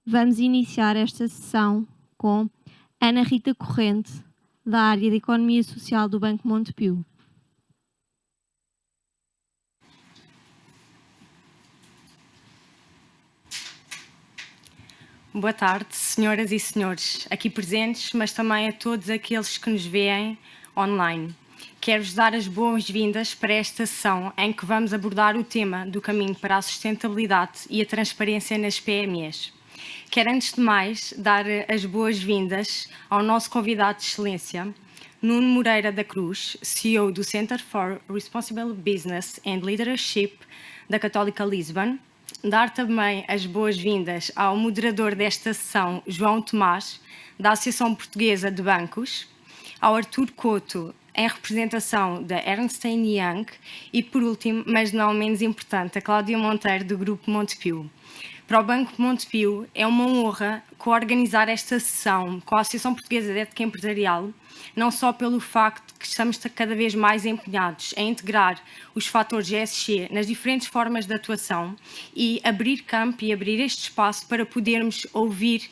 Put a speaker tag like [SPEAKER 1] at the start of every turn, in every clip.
[SPEAKER 1] Vamos iniciar esta sessão com Ana Rita Corrente, da área de Economia Social do Banco Montepio.
[SPEAKER 2] Boa tarde, senhoras e senhores aqui presentes, mas também a todos aqueles que nos veem online. Quero-vos dar as boas-vindas para esta sessão em que vamos abordar o tema do caminho para a sustentabilidade e a transparência nas PMEs. Quero, antes de mais, dar as boas-vindas ao nosso convidado de excelência, Nuno Moreira da Cruz, CEO do Center for Responsible Business and Leadership da Católica Lisbon. Dar também as boas-vindas ao moderador desta sessão, João Tomás, da Associação Portuguesa de Bancos, ao Artur Couto, em representação da Ernst & Young, e, por último, mas não menos importante, a Cláudia Monteiro, do Grupo Montepio. Para o Banco Montepio é uma honra coorganizar esta sessão com a Associação Portuguesa de Ética Empresarial, não só pelo facto de que estamos cada vez mais empenhados em integrar os fatores ESG nas diferentes formas de atuação e abrir campo e abrir este espaço para podermos ouvir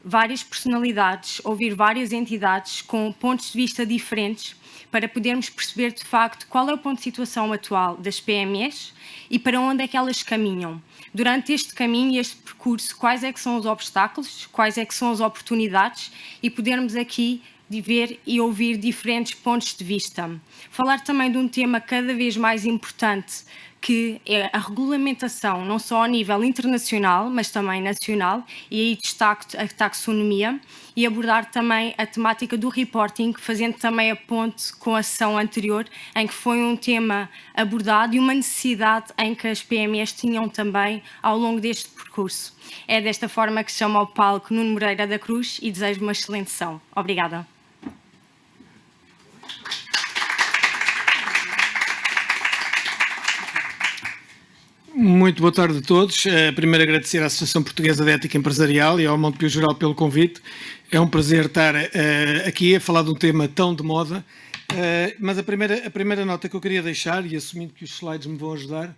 [SPEAKER 2] várias personalidades, ouvir várias entidades com pontos de vista diferentes, para podermos perceber de facto qual é o ponto de situação atual das PMEs e para onde é que elas caminham. Durante este caminho e este percurso, quais é que são os obstáculos, quais é que são as oportunidades, e podermos aqui de ver e ouvir diferentes pontos de vista. Falar também de um tema cada vez mais importante, que é a regulamentação, não só a nível internacional, mas também nacional, e aí destaco a taxonomia, e abordar também a temática do reporting, fazendo também a ponte com a sessão anterior, em que foi um tema abordado e uma necessidade em que as PMEs tinham também ao longo deste percurso. É desta forma que chamo ao palco Nuno Moreira da Cruz e desejo uma excelente sessão. Obrigada.
[SPEAKER 3] Muito boa tarde a todos. Primeiro agradecer à Associação Portuguesa de Ética Empresarial e ao Montepio Geral pelo convite. É um prazer estar aqui a falar de um tema tão de moda. Mas a primeira nota que eu queria deixar, e assumindo que os slides me vão ajudar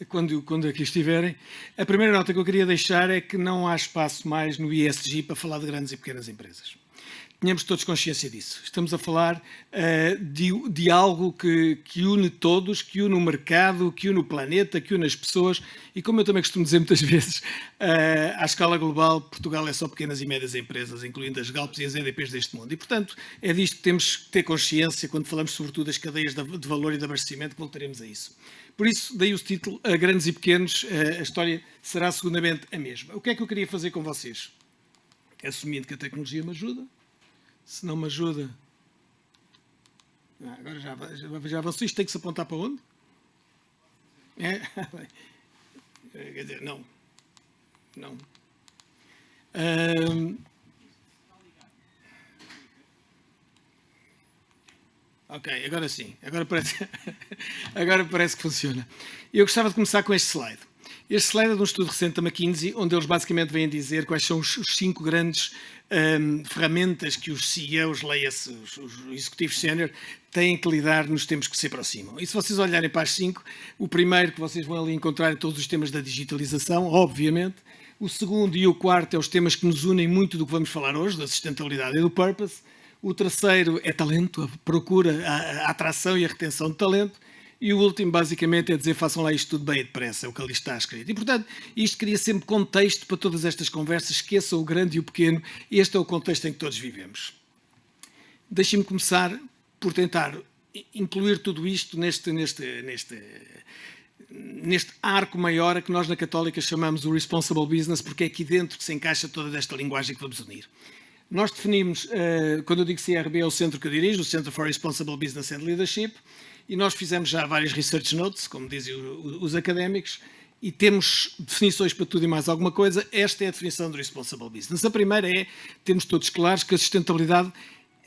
[SPEAKER 3] quando aqui estiverem, a primeira nota que eu queria deixar é que não há espaço mais no ESG para falar de grandes e pequenas empresas. Tenhamos todos consciência disso. Estamos a falar de algo que une todos, que une o mercado, que une o planeta, que une as pessoas, e como eu também costumo dizer muitas vezes, à escala global, Portugal é só pequenas e médias empresas, incluindo as Galps e as EDPs deste mundo. E, portanto, é disto que temos que ter consciência quando falamos sobretudo das cadeias de valor e de abastecimento, que voltaremos a isso. Por isso, daí o título, Grandes e Pequenos, a história será segundamente a mesma. O que é que eu queria fazer com vocês? Assumindo que a tecnologia me ajuda. Se não me ajuda... agora já vocês têm que se apontar para onde? Quer dizer, não. Ok, agora sim. Agora parece que funciona. Eu gostava de começar com este slide. Este slide é de um estudo recente da McKinsey, onde eles basicamente vêm dizer quais são os 5 grandes ferramentas que os CEOs, leia-se, os executivos sénior, têm que lidar nos tempos que se aproximam. E se vocês olharem para as 5, o primeiro que vocês vão ali encontrar é todos os temas da digitalização, obviamente. O segundo e o quarto é os temas que nos unem muito do que vamos falar hoje, da sustentabilidade e do purpose. O terceiro é talento, a procura, a atração e a retenção de talento. E o último, basicamente, é dizer façam lá isto tudo bem e depressa, é o que ali está escrito. E, portanto, isto cria sempre contexto para todas estas conversas, esqueçam o grande e o pequeno, este é o contexto em que todos vivemos. Deixem-me começar por tentar incluir tudo isto neste arco maior a que nós na Católica chamamos o Responsible Business, porque é aqui dentro que se encaixa toda esta linguagem que vamos unir. Nós definimos, quando eu digo CRB, é o centro que eu dirijo, o Center for Responsible Business and Leadership, e nós fizemos já várias research notes, como dizem os académicos, e temos definições para tudo e mais alguma coisa. Esta é a definição do Responsible Business. A primeira é, temos todos claros que a sustentabilidade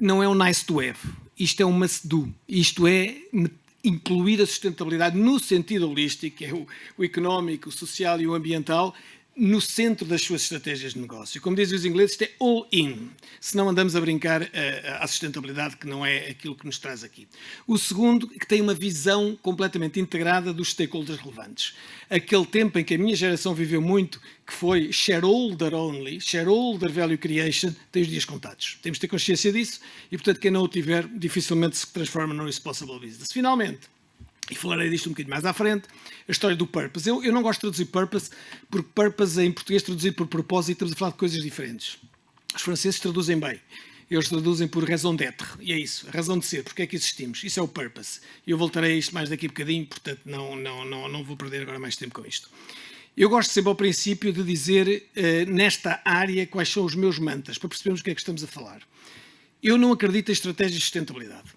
[SPEAKER 3] não é um nice to have, isto é um must do, isto é incluir a sustentabilidade no sentido holístico, que é o económico, o social e o ambiental, no centro das suas estratégias de negócio. Como dizem os ingleses, isto é all in. Se não andamos a brincar à sustentabilidade, que não é aquilo que nos traz aqui. O segundo, que tem uma visão completamente integrada dos stakeholders relevantes. Aquele tempo em que a minha geração viveu muito, que foi shareholder only, shareholder value creation, tem os dias contados. Temos de ter consciência disso e, portanto, quem não o tiver, dificilmente se transforma no responsible business. Finalmente, e falarei disto um bocadinho mais à frente, a história do purpose. Eu não gosto de traduzir purpose, porque purpose em português traduzido por propósito, estamos a falar de coisas diferentes. Os franceses traduzem bem. Eles traduzem por raison d'être. E é isso, a razão de ser. Porque é que existimos? Isso é o purpose. E eu voltarei a isto mais daqui a bocadinho, portanto não vou perder agora mais tempo com isto. Eu gosto sempre ao princípio de dizer nesta área quais são os meus mantras, para percebermos o que é que estamos a falar. Eu não acredito em estratégias de sustentabilidade.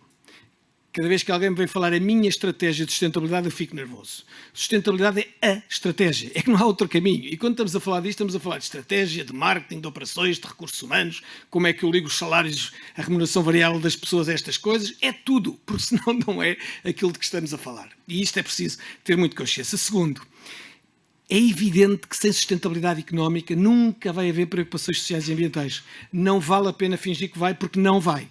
[SPEAKER 3] Cada vez que alguém me vem falar a minha estratégia de sustentabilidade, eu fico nervoso. Sustentabilidade é a estratégia, é que não há outro caminho. E quando estamos a falar disto, estamos a falar de estratégia, de marketing, de operações, de recursos humanos, como é que eu ligo os salários, a remuneração variável das pessoas a estas coisas, é tudo, porque senão não é aquilo de que estamos a falar. E isto é preciso ter muito consciência. Segundo, é evidente que sem sustentabilidade económica nunca vai haver preocupações sociais e ambientais. Não vale a pena fingir que vai, porque não vai.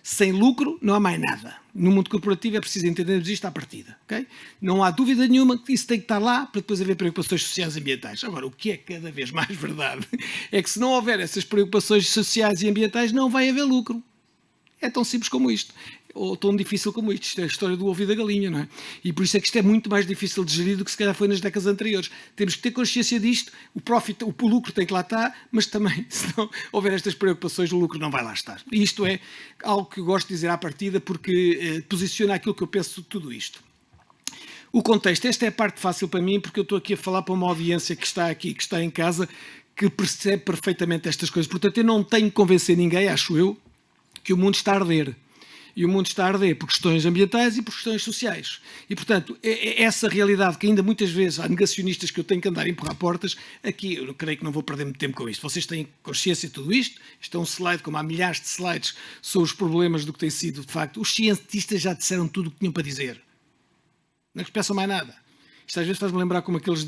[SPEAKER 3] Sem lucro não há mais nada. No mundo corporativo é preciso entendermos isto à partida. Okay? Não há dúvida nenhuma que isso tem que estar lá para depois haver preocupações sociais e ambientais. Agora, o que é cada vez mais verdade é que se não houver essas preocupações sociais e ambientais, não vai haver lucro. É tão simples como isto. Ou tão difícil como isto. Isto é a história do ovo e da galinha, não é? E por isso é que isto é muito mais difícil de gerir do que se calhar foi nas décadas anteriores. Temos que ter consciência disto, o lucro tem que lá estar, mas também, se não houver estas preocupações, o lucro não vai lá estar. E isto é algo que eu gosto de dizer à partida, porque posiciona aquilo que eu penso de tudo isto. O contexto, esta é a parte fácil para mim, porque eu estou aqui a falar para uma audiência que está aqui, que está em casa, que percebe perfeitamente estas coisas. Portanto, eu não tenho que convencer ninguém, acho eu, que o mundo está a arder. E o mundo está a arder por questões ambientais e por questões sociais. E, portanto, essa realidade que ainda muitas vezes há negacionistas que eu tenho que andar a empurrar portas, aqui eu creio que não vou perder muito tempo com isto. Vocês têm consciência de tudo isto? Isto é um slide, como há milhares de slides sobre os problemas do que tem sido, de facto. Os cientistas já disseram tudo o que tinham para dizer. Não é que peçam mais nada. Isto às vezes faz-me lembrar como aqueles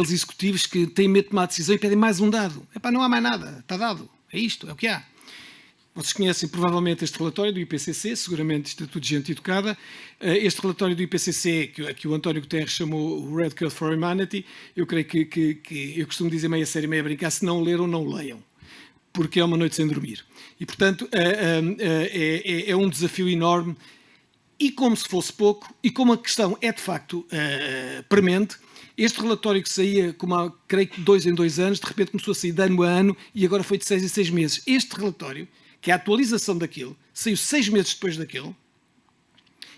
[SPEAKER 3] executivos que têm medo de tomar decisão e pedem mais um dado. Epá, não há mais nada, está dado. É isto, é o que há. Vocês conhecem provavelmente este relatório do IPCC, seguramente isto é tudo gente educada. Este relatório do IPCC, que o António Guterres chamou o Red Code for Humanity, eu creio que eu costumo dizer meio a sério, meio a brincar, se não o leram, não o leiam, porque é uma noite sem dormir. E, portanto, é um desafio enorme. E como se fosse pouco, e como a questão é de facto premente, este relatório que saía, como há, creio que 2 em 2 anos, de repente começou a sair de ano a ano e agora foi de 6 em 6 meses. Este relatório, que é a atualização daquilo, saiu 6 meses depois daquilo,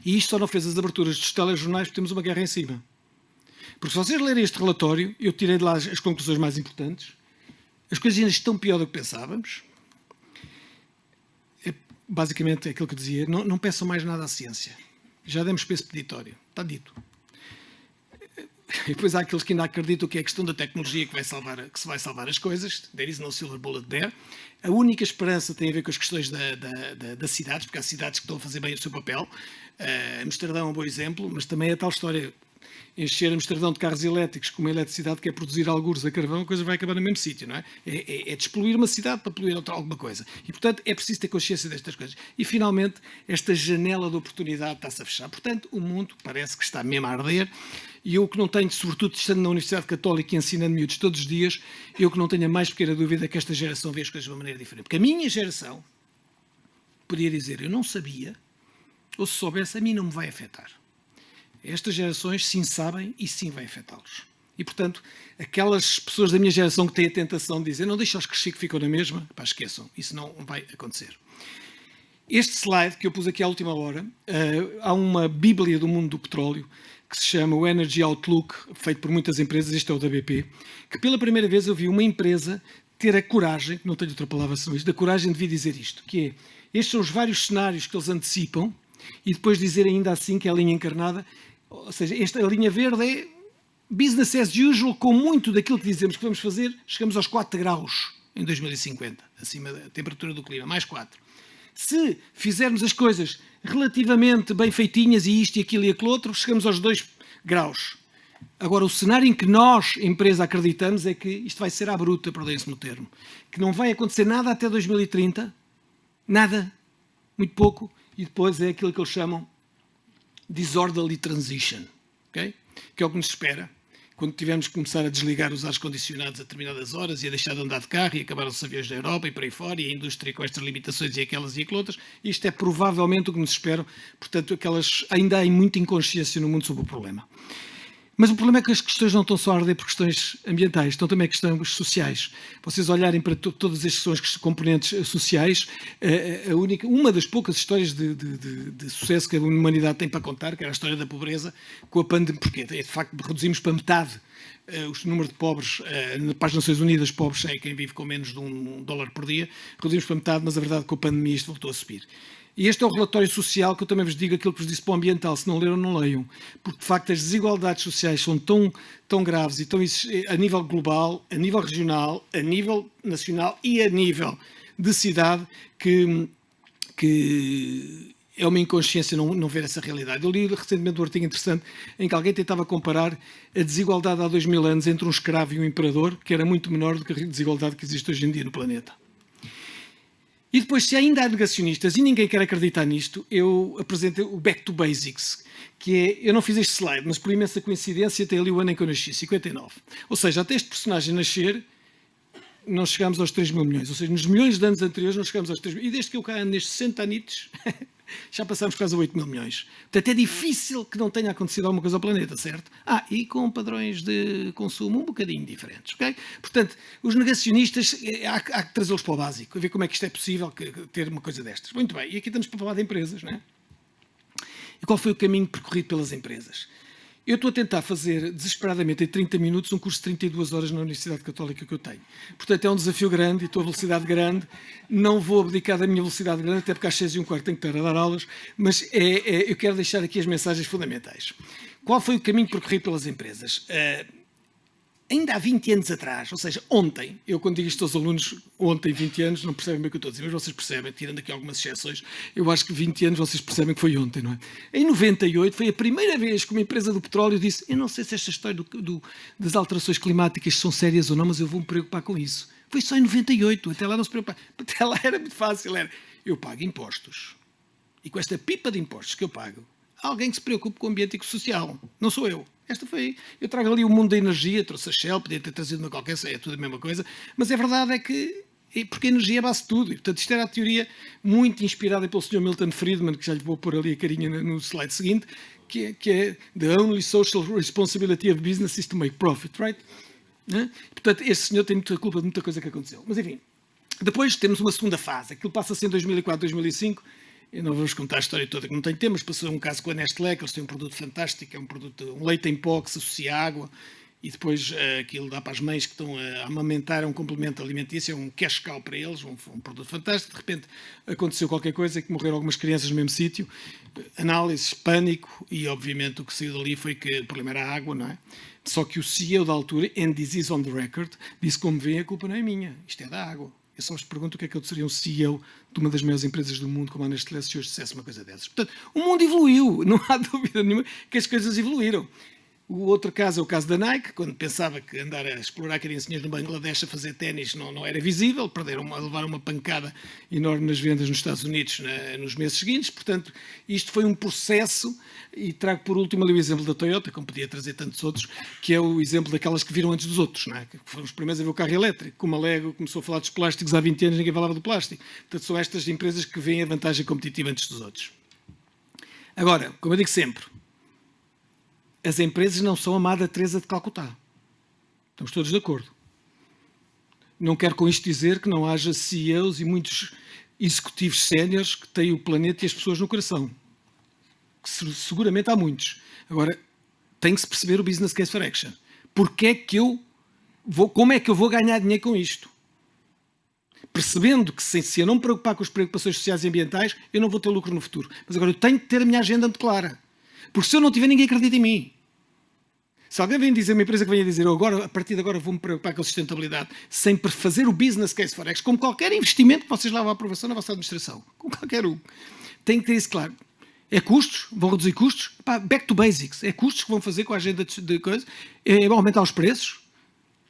[SPEAKER 3] e isto só não fez as aberturas dos telejornais porque temos uma guerra em cima. Porque se vocês lerem este relatório, eu tirei de lá as conclusões mais importantes, as coisas ainda estão pior do que pensávamos. Basicamente é aquilo que eu dizia, não peçam mais nada à ciência. Já demos para esse peditório, está dito. E depois há aqueles que ainda acreditam que é a questão da tecnologia que se vai salvar as coisas. There is no silver bullet there. A única esperança tem a ver com as questões das cidades, porque há cidades que estão a fazer bem o seu papel. Amsterdão é um bom exemplo, mas também é a tal história. Encher Amsterdão de carros elétricos com uma eletricidade que é produzir algures a carvão, a coisa vai acabar no mesmo sítio, não é? É despoluir uma cidade para poluir alguma coisa. E, portanto, é preciso ter consciência destas coisas. E, finalmente, esta janela de oportunidade está-se a fechar. Portanto, o mundo parece que está mesmo a arder. E eu que não tenho, sobretudo estando na Universidade Católica e ensinando miúdos todos os dias, eu que não tenho a mais pequena dúvida que esta geração vê as coisas de uma maneira diferente. Porque a minha geração podia dizer, eu não sabia, ou se soubesse, a mim não me vai afetar. Estas gerações sim sabem e sim vai afetá-los. E, portanto, aquelas pessoas da minha geração que têm a tentação de dizer não deixa-os crescer que ficam na mesma, pá, esqueçam, isso não vai acontecer. Este slide que eu pus aqui à última hora, há uma bíblia do mundo do petróleo que se chama o Energy Outlook, feito por muitas empresas, este é o da BP, que pela primeira vez eu vi uma empresa ter a coragem, não tenho outra palavra senão isto, a coragem de vir dizer isto, que é, estes são os vários cenários que eles antecipam e depois dizer ainda assim que é a linha encarnada. Ou seja, a linha verde é business as usual, com muito daquilo que dizemos que vamos fazer, chegamos aos 4 graus em 2050, acima da temperatura do clima, mais 4. Se fizermos as coisas relativamente bem feitinhas e isto e aquilo e aquilo outro, chegamos aos 2 graus. Agora, o cenário em que nós, empresa, acreditamos é que isto vai ser à bruta, perdoem-se-me o termo, que não vai acontecer nada até 2030, nada, muito pouco, e depois é aquilo que eles chamam disorderly transition, okay? Que é o que nos espera. Quando tivermos que começar a desligar os ar-condicionados a determinadas horas e a deixar de andar de carro e acabar os aviões da Europa e por aí fora e a indústria com estas limitações e aquelas e outras, isto é provavelmente o que nos espera. Portanto, ainda há muita inconsciência no mundo sobre o problema. Mas o problema é que as questões não estão só a arder por questões ambientais, estão também questões sociais. Vocês olharem para todas as questões, componentes sociais, uma das poucas histórias de sucesso que a humanidade tem para contar, que era a história da pobreza, com a pandemia, porque de facto reduzimos para metade o número de pobres, para as Nações Unidas, pobres é quem vive com menos de $1 por dia, reduzimos para metade, mas a verdade é que com a pandemia isto voltou a subir. E este é o relatório social que eu também vos digo aquilo que vos disse para o ambiental. Se não leram, não leiam. Porque, de facto, as desigualdades sociais são tão graves e tão a nível global, a nível regional, a nível nacional e a nível de cidade que é uma inconsciência não ver essa realidade. Eu li recentemente um artigo interessante em que alguém tentava comparar a desigualdade há 2000 anos entre um escravo e um imperador, que era muito menor do que a desigualdade que existe hoje em dia no planeta. E depois, se ainda há negacionistas e ninguém quer acreditar nisto, eu apresento o Back to Basics, que é, eu não fiz este slide, mas por imensa coincidência tem ali o ano em que eu nasci, 59. Ou seja, até este personagem nascer, não chegámos aos 3 mil milhões. Ou seja, nos milhões de anos anteriores não chegámos aos 3 mil. E desde que eu cá ando nestes 60 anitos, já passámos quase a 8 mil milhões. Portanto, é difícil que não tenha acontecido alguma coisa ao planeta, certo? E com padrões de consumo um bocadinho diferentes, ok? Portanto, os negacionistas, há que trazê-los para o básico, a ver como é que isto é possível ter uma coisa destas. Muito bem, e aqui estamos para falar de empresas, não é? E qual foi o caminho percorrido pelas empresas? Eu estou a tentar fazer desesperadamente em 30 minutos um curso de 32 horas na Universidade Católica que eu tenho. Portanto, é um desafio grande e estou a velocidade grande. Não vou abdicar da minha velocidade grande, até porque às 6h15 tenho que estar a dar aulas, mas eu quero deixar aqui as mensagens fundamentais. Qual foi o caminho percorrido pelas empresas? Ainda há 20 anos atrás, ou seja, ontem, eu quando digo isto aos alunos, ontem, 20 anos, não percebem bem o que eu estou a dizer, mas vocês percebem, tirando aqui algumas exceções, eu acho que 20 anos vocês percebem que foi ontem, não é? Em 98 foi a primeira vez que uma empresa do petróleo disse, eu não sei se esta história das alterações climáticas são sérias ou não, mas eu vou me preocupar com isso. Foi só em 98, até lá não se preocupava. Até lá era muito fácil, eu pago impostos. E com esta pipa de impostos que eu pago, há alguém que se preocupe com o ambiente e com o social. Não sou eu. Eu trago ali o mundo da energia, trouxe a Shell, podia ter trazido uma qualquer, é tudo a mesma coisa, mas a verdade é que, porque a energia é a base de tudo, e portanto isto era a teoria muito inspirada pelo Sr. Milton Friedman, que já lhe vou pôr ali a carinha no slide seguinte, que é the only social responsibility of business is to make profit, right? Portanto, este senhor tem muita culpa de muita coisa que aconteceu. Mas enfim, depois temos uma segunda fase, aquilo passa-se em 2004, 2005, eu não vou-vos contar a história toda, que não tenho tempo, mas passou um caso com a Nestlé, que eles têm um produto fantástico, é um leite em pó que se associa à água e depois aquilo dá para as mães que estão a amamentar, é um complemento alimentício, é um cash cow para eles, um produto fantástico. De repente aconteceu qualquer coisa que morreram algumas crianças no mesmo sítio, análises, pânico e obviamente o que saiu dali foi que o problema era a água, não é? Só que o CEO da altura, and this is on the record, disse, como vêem, a culpa não é minha, isto é da água. Eu só vos pergunto o que é que eu seria um CEO de uma das maiores empresas do mundo, como a Nestlé, se hoje dissesse uma coisa dessas. Portanto, o mundo evoluiu, não há dúvida nenhuma que as coisas evoluíram. O outro caso é o caso da Nike, quando pensava que andar a explorar criancinhas no Bangladesh a fazer ténis não era visível, levaram uma pancada enorme nas vendas nos Estados Unidos nos meses seguintes. Portanto, isto foi um processo, e trago por último ali o exemplo da Toyota, como podia trazer tantos outros, que é o exemplo daquelas que viram antes dos outros, não é? Que foram os primeiros a ver o carro elétrico. Como a Lego começou a falar dos plásticos há 20 anos, ninguém falava do plástico. Portanto, são estas empresas que veem a vantagem competitiva antes dos outros. Agora, como eu digo sempre, as empresas não são a Madre Teresa de Calcutá. Estamos todos de acordo. Não quero com isto dizer que não haja CEOs e muitos executivos séniores que têm o planeta e as pessoas no coração. Seguramente há muitos. Agora, tem que se perceber o business case for action. Como é que eu vou ganhar dinheiro com isto? Percebendo que se eu não me preocupar com as preocupações sociais e ambientais, eu não vou ter lucro no futuro. Mas agora eu tenho que ter a minha agenda muito clara. Porque se eu não tiver, ninguém acredita em mim. Se alguém vem dizer, uma empresa que venha dizer, a partir de agora vou-me preocupar com a sustentabilidade, sem fazer o business case for action, como qualquer investimento que vocês levam à aprovação na vossa administração, como qualquer um, tem que ter isso claro. É custos? Vão reduzir custos? Pá, back to basics. É custos que vão fazer com a agenda de coisas? É aumentar os preços?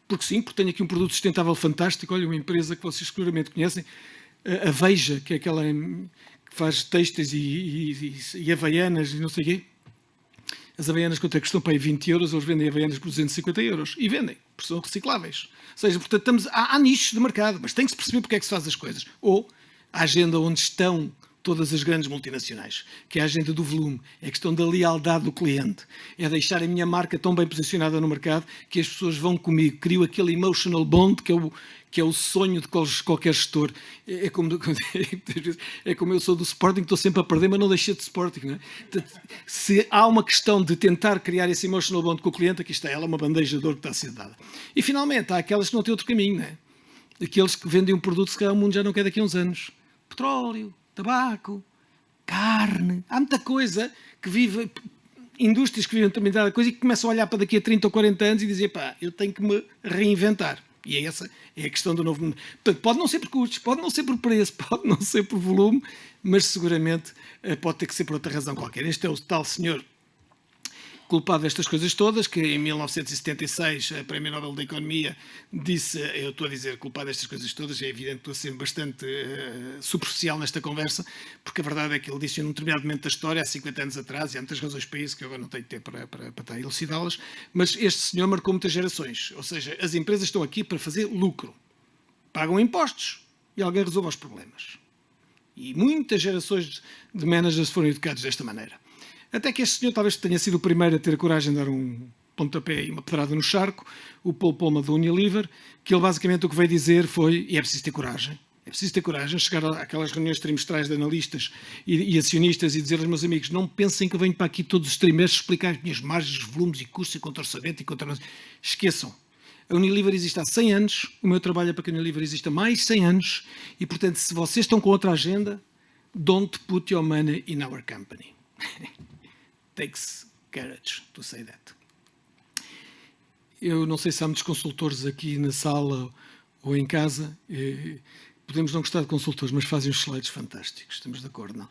[SPEAKER 3] Porque sim, porque tenho aqui um produto sustentável fantástico. Olha, uma empresa que vocês seguramente conhecem, a Veja, que é aquela que faz têxteis e havaianas e não sei o quê. As havaianas quanto é que custam para aí 20 euros, eles vendem havaianas por 250 euros. E vendem, porque são recicláveis. Ou seja, portanto, há nichos de mercado, mas tem que se perceber porque é que se faz as coisas. Ou a agenda onde estão todas as grandes multinacionais, que é a agenda do volume, é a questão da lealdade do cliente, é deixar a minha marca tão bem posicionada no mercado que as pessoas vão comigo, crio aquele emotional bond que é o sonho de qualquer gestor. É como eu sou do Sporting, estou sempre a perder, mas não deixei de Sporting. Não é? Se há uma questão de tentar criar esse emotional bond com o cliente, aqui está ela, uma bandeja de ouro que está a ser dada. E finalmente, há aquelas que não têm outro caminho, não é? Aqueles que vendem um produto que se calhar o mundo já não quer daqui a uns anos. Petróleo, tabaco, carne, há muita coisa que vive, indústrias que vivem determinada coisa e que começam a olhar para daqui a 30 ou 40 anos e dizer, pá, eu tenho que me reinventar. E essa é a questão do novo mundo. Portanto, pode não ser por custos, pode não ser por preço, pode não ser por volume, mas seguramente pode ter que ser por outra razão qualquer. Este é o tal senhor culpado destas coisas todas, que em 1976 a Prémio Nobel da Economia disse, eu estou a dizer culpado destas coisas todas, é evidente que estou a ser bastante superficial nesta conversa, porque a verdade é que ele disse num determinado momento da história, há 50 anos atrás, e há muitas razões para isso, que eu agora não tenho tempo para estar a elucidá-las, mas este senhor marcou muitas gerações, ou seja, as empresas estão aqui para fazer lucro, pagam impostos e alguém resolve os problemas. E muitas gerações de managers foram educados desta maneira. Até que este senhor talvez tenha sido o primeiro a ter a coragem de dar um pontapé e uma pedrada no charco, o Paul Polman da Unilever, que ele basicamente o que veio dizer foi, e é preciso ter coragem, chegar àquelas reuniões trimestrais de analistas e acionistas e dizer aos meus amigos, não pensem que eu venho para aqui todos os trimestres explicar as minhas margens, volumes e custos e contra orçamento e contra... Esqueçam. A Unilever existe há 100 anos, o meu trabalho é para que a Unilever exista há mais 100 anos e, portanto, se vocês estão com outra agenda, don't put your money in our company. Takes courage to say that. Eu não sei se há muitos consultores aqui na sala ou em casa. Podemos não gostar de consultores, mas fazem uns slides fantásticos. Estamos de acordo, não?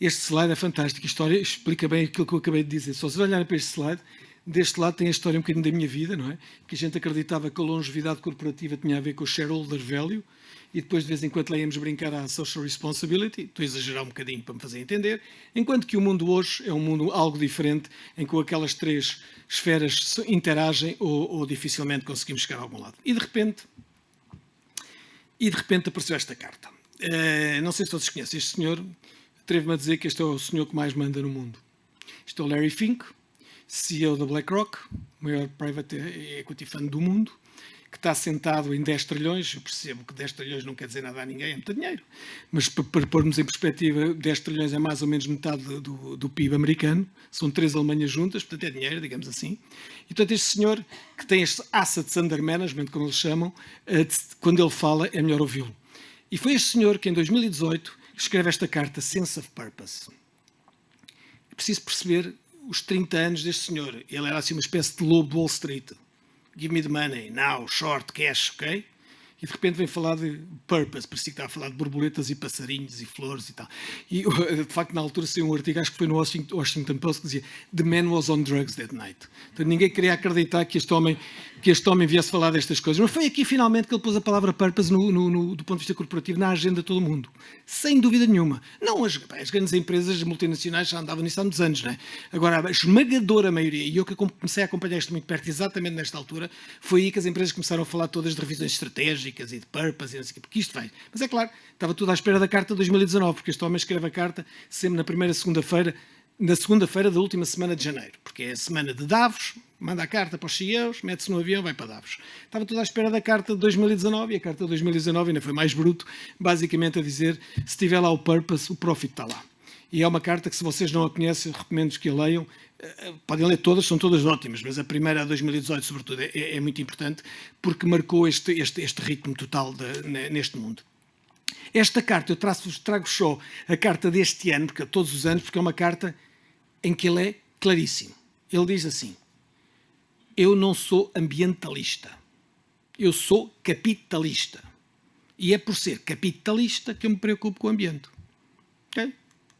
[SPEAKER 3] Este slide é fantástico. A história explica bem aquilo que eu acabei de dizer. Só se olharem para este slide, deste lado tem a história um bocadinho da minha vida, não é? Que a gente acreditava que a longevidade corporativa tinha a ver com o shareholder value e depois de vez em quando íamos brincar à social responsibility, estou a exagerar um bocadinho para me fazer entender, enquanto que o mundo hoje é um mundo algo diferente, em que aquelas três esferas interagem ou dificilmente conseguimos chegar a algum lado. E de repente apareceu esta carta. Não sei se todos conhecem este senhor, atrevo-me a dizer que este é o senhor que mais manda no mundo. Este é o Larry Fink, CEO da BlackRock, o maior private equity fund do mundo, que está sentado em 10 trilhões, eu percebo que 10 trilhões não quer dizer nada a ninguém, é muito dinheiro, mas para pormos em perspectiva, 10 trilhões é mais ou menos metade do PIB americano, são 3 Alemanhas juntas, portanto é dinheiro, digamos assim. E portanto este senhor, que tem estes assets under management, como eles chamam, quando ele fala é melhor ouvi-lo. E foi este senhor que em 2018 escreve esta carta, Sense of Purpose. É preciso perceber os 30 anos deste senhor. Ele era assim uma espécie de lobo de Wall Street. Give me the money, now, short, cash, ok? E de repente vem falar de purpose, parecia que estava a falar de borboletas e passarinhos e flores e tal. E de facto na altura saiu um artigo, acho que foi no Washington Post, que dizia The man was on drugs that night. Então ninguém queria acreditar que este homem viesse falar destas coisas. Mas foi aqui finalmente que ele pôs a palavra purpose do ponto de vista corporativo na agenda de todo o mundo. Sem dúvida nenhuma. Não, as grandes empresas multinacionais já andavam nisso há muitos anos, não é? Agora, a esmagadora maioria, e eu que comecei a acompanhar isto muito perto exatamente nesta altura, foi aí que as empresas começaram a falar todas de revisões estratégicas e de purpose e não sei o quê, porque isto vai. Mas é claro, estava tudo à espera da carta de 2019, porque este homem escreve a carta sempre na segunda-feira da última semana de janeiro, porque é a semana de Davos, manda a carta para os CEOs, mete-se no avião, vai para Davos. Estava tudo à espera da carta de 2019 e a carta de 2019 ainda foi mais bruto, basicamente a dizer, se estiver lá o purpose, o profit está lá. E é uma carta que, se vocês não a conhecem, recomendo que a leiam. Podem ler todas, são todas ótimas, mas a primeira, a 2018, sobretudo, é muito importante, porque marcou este ritmo total neste mundo. Esta carta, eu trago só a carta deste ano, porque todos os anos, porque é uma carta em que ele é claríssimo. Ele diz assim, eu não sou ambientalista, eu sou capitalista. E é por ser capitalista que eu me preocupo com o ambiente. Okay?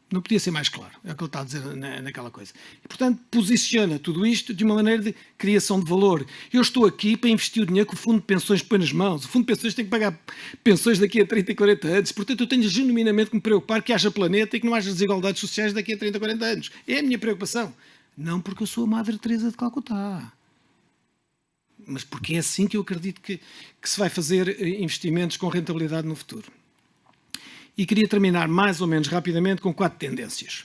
[SPEAKER 3] Não podia ser mais claro, é o que ele está a dizer naquela coisa. E, portanto, posiciona tudo isto de uma maneira de criação de valor. Eu estou aqui para investir o dinheiro que o Fundo de Pensões põe nas mãos. O Fundo de Pensões tem que pagar pensões daqui a 30 e 40 anos. Portanto, eu tenho genuinamente que me preocupar que haja planeta e que não haja desigualdades sociais daqui a 30 e 40 anos. É a minha preocupação. Não porque eu sou a Madre Teresa de Calcutá, mas porque é assim que eu acredito que se vai fazer investimentos com rentabilidade no futuro. E queria terminar mais ou menos rapidamente com 4 tendências.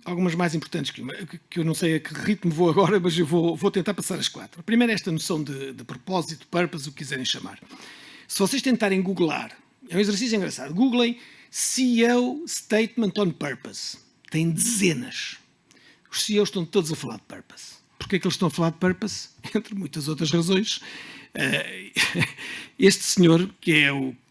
[SPEAKER 3] Algumas mais importantes que eu não sei a que ritmo vou agora, mas eu vou tentar passar as 4. A primeira é esta noção de propósito, purpose, o que quiserem chamar. Se vocês tentarem googlar, é um exercício engraçado, googlem CEO Statement on Purpose. Tem dezenas. Os CEOs estão todos a falar de purpose. Porquê é que eles estão a falar de purpose? Entre muitas outras razões. Este senhor, que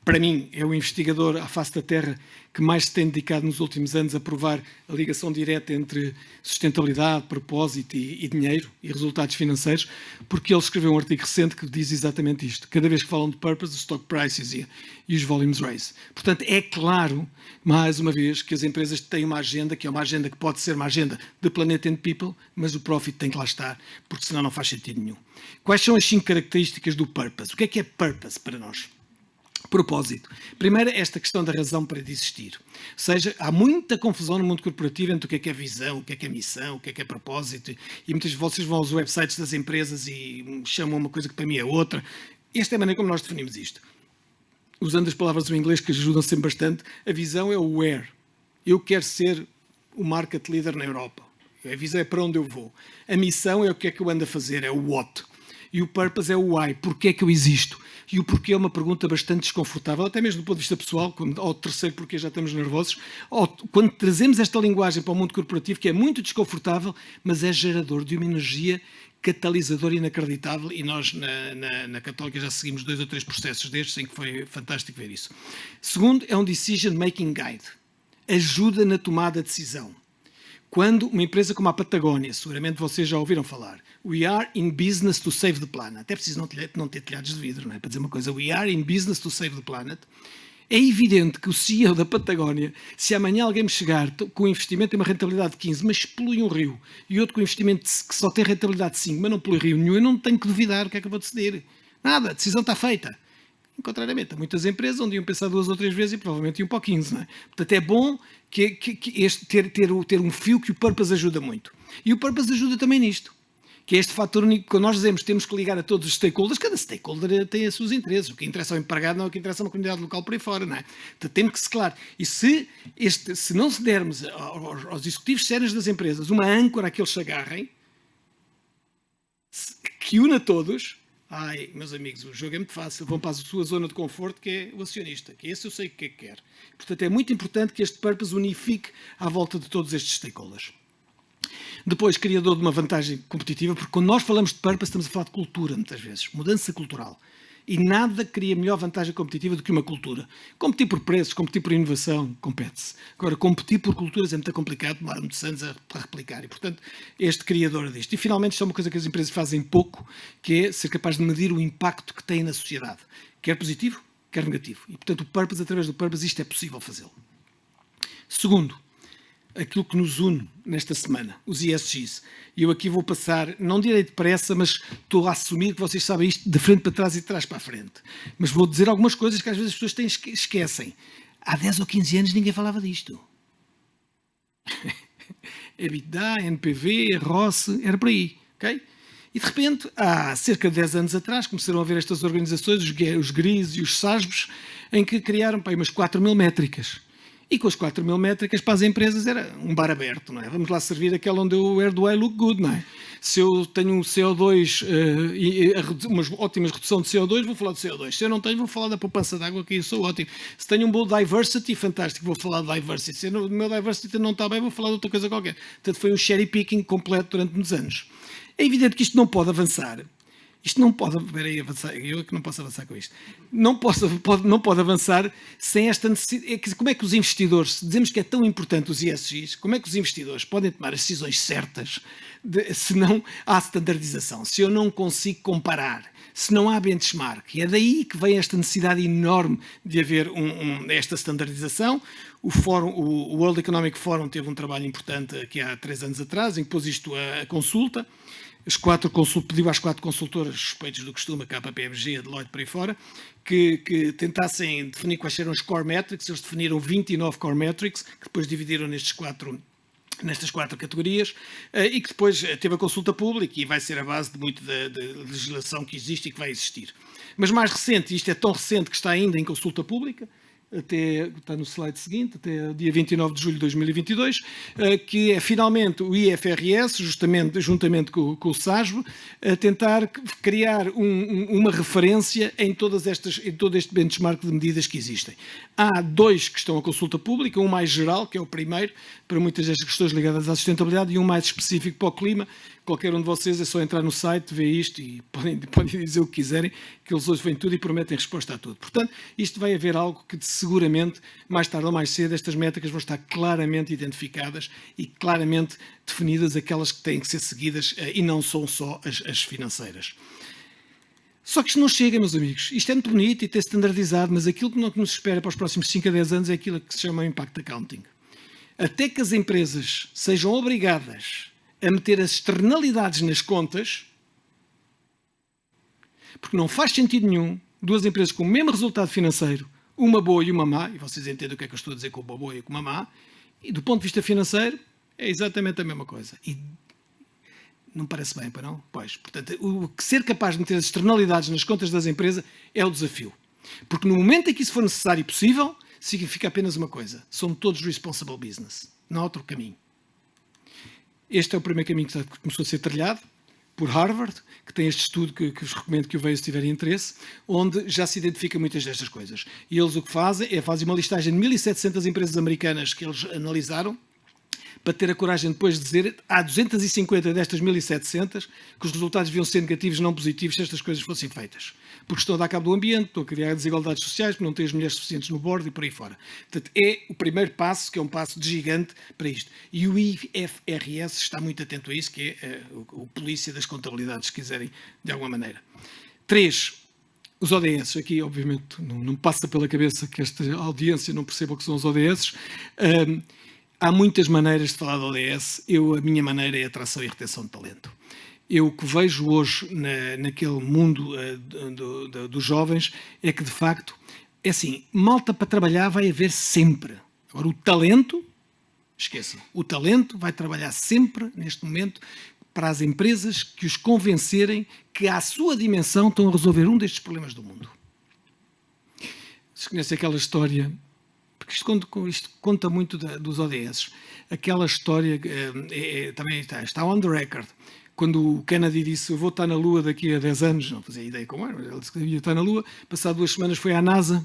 [SPEAKER 3] para mim, é o investigador à face da Terra que mais se tem dedicado nos últimos anos a provar a ligação direta entre sustentabilidade, propósito e dinheiro e resultados financeiros, porque ele escreveu um artigo recente que diz exatamente isto. Cada vez que falam de purpose, os stock prices e os volumes rise. Portanto, é claro, mais uma vez, que as empresas têm uma agenda, que é uma agenda que pode ser uma agenda de Planet and People, mas o profit tem que lá estar, porque senão não faz sentido nenhum. Quais são as 5 características do purpose? O que é purpose para nós? Propósito. Primeiro, esta questão da razão para existir. Ou seja, há muita confusão no mundo corporativo entre o que é visão, o que é missão, o que é propósito, e muitas de vocês vão aos websites das empresas e chamam uma coisa que para mim é outra. Esta é a maneira como nós definimos isto. Usando as palavras do inglês que ajudam sempre bastante, a visão é o where. Eu quero ser o market leader na Europa. A visão é para onde eu vou. A missão é o que é que eu ando a fazer, é o what. E o purpose é o why, porquê é que eu existo? E o porquê é uma pergunta bastante desconfortável, até mesmo do ponto de vista pessoal, ao terceiro porquê já estamos nervosos, quando trazemos esta linguagem para o mundo corporativo, que é muito desconfortável, mas é gerador de uma energia catalisadora inacreditável, e nós na Católica já seguimos 2 ou 3 processos destes, em que foi fantástico ver isso. Segundo, é um decision making guide, ajuda na tomada de decisão. Quando uma empresa como a Patagónia, seguramente vocês já ouviram falar, we are in business to save the planet, até preciso não ter telhados de vidro, não é? Para dizer uma coisa, we are in business to save the planet, é evidente que o CEO da Patagónia, se amanhã alguém me chegar com um investimento e uma rentabilidade de 15, mas polui um rio, e outro com um investimento que só tem rentabilidade de 5, mas não polui rio nenhum, eu não tenho que duvidar o que é que eu vou decidir. Nada, a decisão está feita. Contrariamente a muitas empresas onde iam pensar 2 ou 3 vezes e provavelmente iam para o 15, não é? Portanto, é bom ter um fio que o purpose ajuda muito. E o purpose ajuda também nisto, que é este fator único. Quando nós dizemos que temos que ligar a todos os stakeholders, cada stakeholder tem os seus interesses. O que interessa ao empregado não é o que interessa a uma comunidade local por aí fora, não é? Portanto, temos que se claro. E se não se dermos aos executivos sérios das empresas uma âncora a que eles se agarrem, que una todos... Ai, meus amigos, o jogo é muito fácil. Vão para a sua zona de conforto, que é o acionista, que esse eu sei o que é que quer. Portanto, é muito importante que este purpose unifique à volta de todos estes stakeholders. Depois, criador de uma vantagem competitiva, porque quando nós falamos de purpose, estamos a falar de cultura, muitas vezes, mudança cultural. E nada cria melhor vantagem competitiva do que uma cultura. Competir por preços, competir por inovação, compete-se. Agora, competir por culturas é muito complicado, demora muitos anos a replicar. E, portanto, este criador disto. E, finalmente, isto é uma coisa que as empresas fazem pouco, que é ser capaz de medir o impacto que têm na sociedade. Quer positivo, quer negativo. E, portanto, o purpose, através do purpose, isto é possível fazê-lo. Segundo, aquilo que nos une nesta semana, os ESGs. E eu aqui vou passar, não direi depressa, mas estou a assumir que vocês sabem isto de frente para trás e de trás para a frente. Mas vou dizer algumas coisas que às vezes as pessoas esquecem. Há 10 ou 15 anos ninguém falava disto. EBITDA, NPV, ROS, era por aí, ok? E de repente, há cerca de 10 anos atrás, começaram a haver estas organizações, os GRIs e os SASBs, em que criaram umas 4.000 métricas. E com as 4.000 métricas para as empresas era um bar aberto, não é? Vamos lá servir aquela onde eu where do I look good, não é? Se eu tenho um CO2 uma ótima redução de CO2, vou falar de CO2. Se eu não tenho, vou falar da poupança de água, que eu sou ótimo. Se tenho um bom diversity, fantástico, vou falar de diversity. Se o meu diversity não está bem, vou falar de outra coisa qualquer. Portanto, foi um cherry picking completo durante muitos anos. É evidente que isto não pode avançar Isto não pode, peraí, avançar, eu é que não posso avançar com isto. Não pode avançar sem esta necessidade. Como é que os investidores, se dizemos que é tão importante os ESGs, como é que os investidores podem tomar as decisões certas se não há standardização, se eu não consigo comparar, se não há benchmark? E é daí que vem esta necessidade enorme de haver esta standardização. O World Economic Forum teve um trabalho importante aqui há 3 anos atrás, em que pôs isto a consulta. Pediu às 4 consultoras suspeitas do costume, a KPMG, a Deloitte, por aí fora, que tentassem definir quais eram os core metrics. Eles definiram 29 core metrics, que depois dividiram nestas 4 categorias, e que depois teve a consulta pública e vai ser a base de muito da legislação que existe e que vai existir. Mas mais recente, isto é tão recente que está ainda em consulta pública, está no slide seguinte, até dia 29 de julho de 2022, que é finalmente o IFRS, juntamente com o SASB, a tentar criar uma referência em todo este benchmark de medidas que existem. Há 2 que estão à consulta pública, um mais geral, que é o primeiro, para muitas destas questões ligadas à sustentabilidade, e um mais específico para o clima. Qualquer um de vocês é só entrar no site, ver isto e podem dizer o que quiserem, que eles hoje vêm tudo e prometem resposta a tudo. Portanto, isto vai haver algo que seguramente, mais tarde ou mais cedo, estas métricas vão estar claramente identificadas e claramente definidas, aquelas que têm que ser seguidas, e não são só as financeiras. Só que isto não chega, meus amigos. Isto é muito bonito e tem standardizado, mas aquilo que nos espera para os próximos 5 a 10 anos é aquilo que se chama Impact Accounting. Até que as empresas sejam obrigadas a meter as externalidades nas contas, porque não faz sentido nenhum 2 empresas com o mesmo resultado financeiro, uma boa e uma má, e vocês entendem o que é que eu estou a dizer com uma boa e com uma má, e do ponto de vista financeiro é exatamente a mesma coisa. E não parece bem, para não? Pois, portanto, ser capaz de meter as externalidades nas contas das empresas é o desafio. Porque no momento em que isso for necessário e possível, significa apenas uma coisa: somos todos responsible business, não há outro caminho. Este é o primeiro caminho que começou a ser trilhado por Harvard, que tem este estudo que vos recomendo que o vejam se tiverem interesse, onde já se identifica muitas destas coisas. E eles o que fazem é fazer uma listagem de 1.700 empresas americanas que eles analisaram, para ter a coragem depois de dizer, há 250 destas 1.700 que os resultados deviam ser negativos, não positivos, se estas coisas fossem feitas. Porque estão a dar cabo do ambiente, estão a criar desigualdades sociais, porque não têm as mulheres suficientes no board e por aí fora. Portanto, é o primeiro passo, que é um passo de gigante para isto. E o IFRS está muito atento a isso, que é o polícia das contabilidades, se quiserem, de alguma maneira. 3. Os ODS. Aqui, obviamente, não passa pela cabeça que esta audiência não perceba o que são os ODS. Há muitas maneiras de falar de ODS. A minha maneira é atração e retenção de talento. Eu o que vejo hoje naquele mundo dos jovens é que, de facto, é assim, malta para trabalhar vai haver sempre. Agora, o talento, esqueçam, o talento vai trabalhar sempre, neste momento, para as empresas que os convencerem que, à sua dimensão, estão a resolver um destes problemas do mundo. Vocês conhecem aquela história... Porque isto conta muito dos ODS. Aquela história também está on the record. Quando o Kennedy disse, eu vou estar na Lua daqui a 10 anos, não fazia ideia como era, mas ele disse que ia estar na Lua. Passado 2 semanas foi à NASA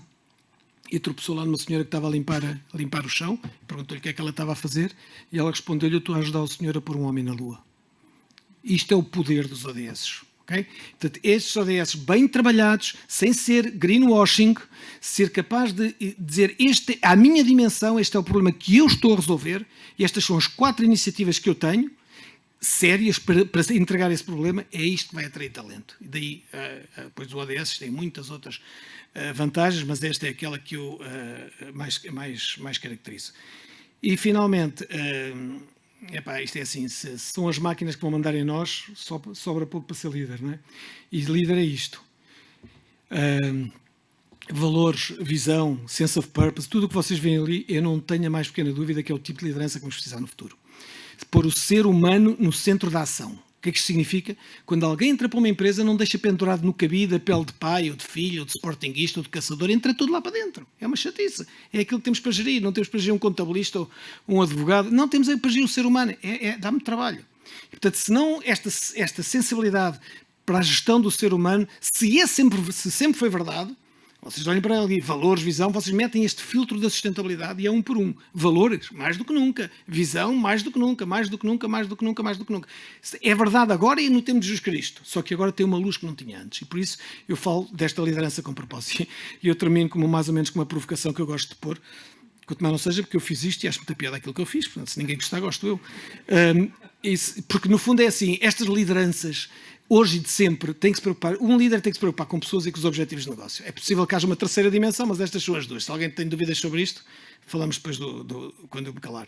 [SPEAKER 3] e tropeçou lá numa senhora que estava a limpar o chão, perguntou-lhe o que é que ela estava a fazer, e ela respondeu-lhe, eu estou a ajudar o senhor a pôr um homem na Lua. Isto é o poder dos ODS. Okay? Portanto, estes ODS bem trabalhados, sem ser greenwashing, ser capaz de dizer, à minha dimensão, este é o problema que eu estou a resolver, e estas são as 4 iniciativas que eu tenho, sérias, para entregar esse problema, é isto que vai atrair talento. E daí, depois os ODS têm muitas outras vantagens, mas esta é aquela que eu mais caracterizo. E, finalmente... isto é assim, se são as máquinas que vão mandar em nós, sobra pouco para ser líder, não é? E líder é isto. Valores, visão, sense of purpose, tudo o que vocês veem ali, eu não tenho a mais pequena dúvida que é o tipo de liderança que vamos precisar no futuro. Pôr o ser humano no centro da ação. O que é que isto significa? Quando alguém entra para uma empresa, não deixa pendurado no cabide a pele de pai, ou de filho, ou de sportinguista, ou de caçador, entra tudo lá para dentro. É uma chatice. É aquilo que temos para gerir. Não temos para gerir um contabilista ou um advogado. Não temos para gerir o ser humano. Dá-me trabalho. E, portanto, se não esta sensibilidade para a gestão do ser humano, se sempre foi verdade, Vocês olhem para ali, valores, visão, vocês metem este filtro da sustentabilidade e é um por um. Valores, mais do que nunca. Visão, mais do que nunca, mais do que nunca, mais do que nunca, mais do que nunca. É verdade agora e no tempo de Jesus Cristo. Só que agora tem uma luz que não tinha antes. E por isso eu falo desta liderança com propósito. E eu termino mais ou menos com uma provocação que eu gosto de pôr. Quanto mais não seja porque eu fiz isto e acho muita piada aquilo que eu fiz. Portanto, se ninguém gostar, gosto eu. Porque no fundo é assim, estas lideranças... Hoje e de sempre, tem que se preocupar, um líder tem que se preocupar com pessoas e com os objetivos de negócio. É possível que haja uma terceira dimensão, mas estas são as duas. Se alguém tem dúvidas sobre isto, falamos depois quando eu me calar.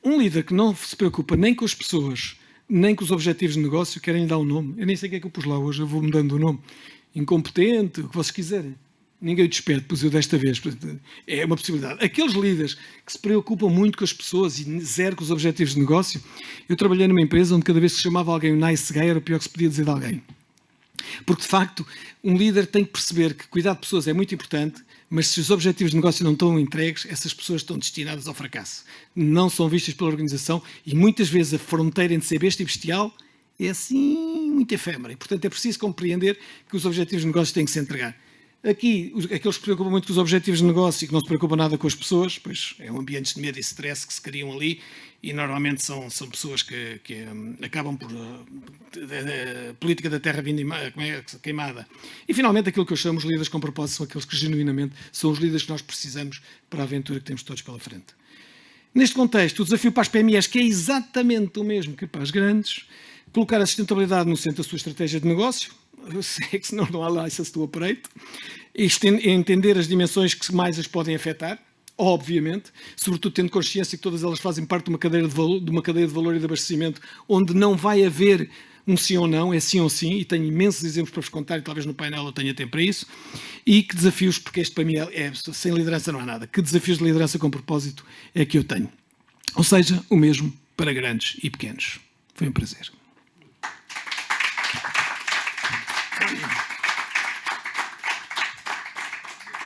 [SPEAKER 3] Um líder que não se preocupa nem com as pessoas, nem com os objetivos de negócio, querem lhe dar um nome. Eu nem sei o que é que eu pus lá hoje, eu vou mudando o nome. Incompetente, o que vocês quiserem. Ninguém o despede, pus eu desta vez. É uma possibilidade. Aqueles líderes que se preocupam muito com as pessoas e zero com os objetivos de negócio. Eu trabalhei numa empresa onde cada vez que se chamava alguém um nice guy era o pior que se podia dizer de alguém. Porque, de facto, um líder tem que perceber que cuidar de pessoas é muito importante, mas se os objetivos de negócio não estão entregues, essas pessoas estão destinadas ao fracasso. Não são vistas pela organização e muitas vezes a fronteira entre ser besta e bestial é assim muito efêmera. E, portanto, é preciso compreender que os objetivos de negócio têm que se entregar. Aqui, aqueles que se preocupam muito com os objetivos de negócio e que não se preocupam nada com as pessoas, pois é um ambiente de medo e stress que se criam ali e normalmente são pessoas que acabam por a política da terra vindo queimada. E finalmente aquilo que eu chamo os líderes com propósito são aqueles que genuinamente são os líderes que nós precisamos para a aventura que temos todos pela frente. Neste contexto, o desafio para as PMEs, que é exatamente o mesmo que para as grandes, colocar a sustentabilidade no centro da sua estratégia de negócio. Eu sei que senão não há license to operate. Entender as dimensões que mais as podem afetar, obviamente, sobretudo tendo consciência que todas elas fazem parte de uma cadeia de valor e de abastecimento, onde não vai haver um sim ou não, é sim ou sim, e tenho imensos exemplos para vos contar, e talvez no painel eu tenha tempo para isso, e que desafios, porque este para mim sem liderança não há nada, que desafios de liderança com propósito é que eu tenho. Ou seja, o mesmo para grandes e pequenos. Foi um prazer.